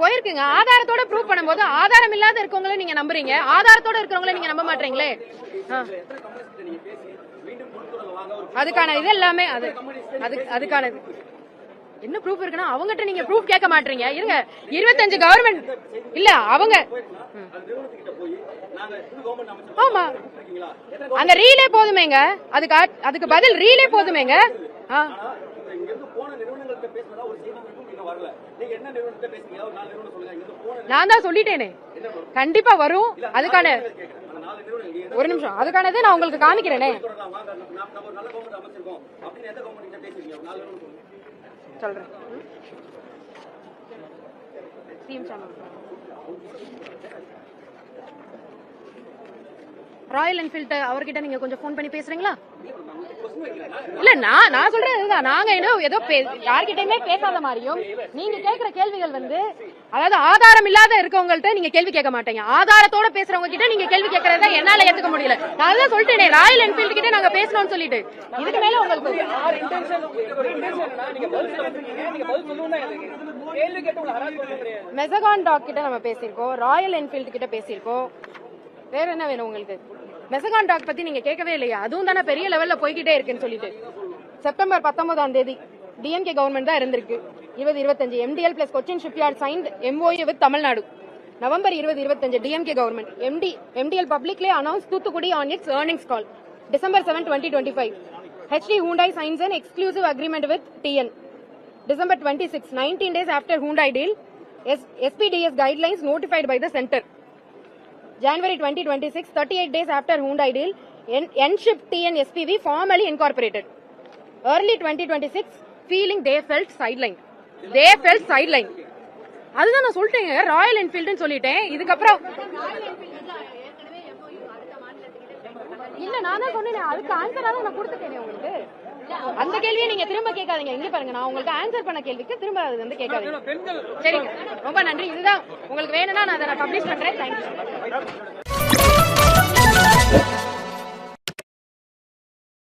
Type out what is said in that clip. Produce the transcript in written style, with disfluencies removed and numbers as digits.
போயிருக்குங்க. ஆதாரத்தோட ப்ரூவ் பண்ணும்போது ஆதாரம் இல்லாத இருக்கவங்கள நீங்க நம்புறீங்க, ஆதாரத்தோட இருக்கிறவங்கள நீங்க நம்ப மாட்டீங்களே. அதுக்கான இது எல்லாமே அதுக்கான என்ன ப்ரூஃப் இருக்குன்னா அவங்ககிட்ட நீங்க ப்ரூஃப் கேட்க மாட்டீங்க. இருங்க, 25 கவர்மெண்ட் இல்ல அவங்க ஆமா அந்த ரீலே போதுமேங்க, அதுக்கு பதில் ரீலே போதுமேங்க. நான் தான் சொல்லிட்டேனே கண்டிப்பா வரும். அதுக்கான ஒரு நிமிஷம், அதுக்கானது நான் உங்களுக்கு காமிக்கிறேனே. சொல்றேன். ராயல் என்ஃபீல்ட் அவர்கிட்ட நீங்க கொஞ்சம் போன் பண்ணி பேசுறீங்களா? இல்ல நான் சொல்றேன், நாங்க ஏதோ யார்கிட்டயுமே பேசாத மாதிரியும் நீங்க கேக்குற கேள்விகள் அதாவது ஆதாரம் இல்லாத இருக்கவங்கள்ட்ட நீங்க கேள்வி கேட்க மாட்டீங்க, ஆதாரத்தோட பேசுறவங்க கிட்ட நீங்க கேள்வி கேட்கறத என்னால ஏத்துக்க முடியல. நான் தான் சொல்லிட்டேனே ராயல் என்ஃபீல்ட் கிட்ட நாங்க பேசணும்னு சொல்லிட்டு. இதுக்கு மேல உங்களுக்கு மெசகான் டாக் கிட்ட நம்ம பேசியிருக்கோம், ராயல் என்ஃபீல்ட் கிட்ட பேசியிருக்கோம். வேற என்ன வேணும் உங்களுக்கு? மெசகான் டாக் பத்தி நீங்க கேட்கவே இல்லையா? அதுவும் தானே பெரிய லெவல்ல போய்கிட்டே இருக்குன்னு சொல்லிட்டு. செப்டம்பர் 19ஆம் தேதி டிஎம்கே கவர்மெண்ட் தான் இருந்திருக்கு. 2025 MDL plus Cochin shipyard signed MOU with Tamil Nadu. November 2025 DMK government MDL publicly announced Thoothukudi on its earnings call. December 7, 2025 HD Hyundai signs an exclusive agreement with TN. December 26, 19 days after Hyundai deal, SPDS guidelines notified by the center. January 2026, 38 days after Hyundai deal, N-Ship TN SPV formally incorporated. Early 2026, feeling they felt sidelined. அதுதான் நான் சொல்லிட்டேங்க, Royal என்ஃபீல்ட்னு சொல்லிட்டேன். இதுக்கப்புறம் இல்ல நான் தான் சொன்னேன், அதுக்கு ஆன்சரா தான் நான் கொடுத்துட்டேனே உங்களுக்கு. அந்த கேள்வியை நீங்க திரும்ப கேட்காதீங்க. இங்க பாருங்க, நான் உங்களுக்கு ஆன்சர் பண்ண கேள்விக்கு திரும்ப அது கேட்காதீங்க. சரிங்க, ரொம்ப நன்றி. இதுதான் உங்களுக்கு வேணும்னா நான் அதை பப்ளிஷ் பண்றேன். தேங்க்யூ.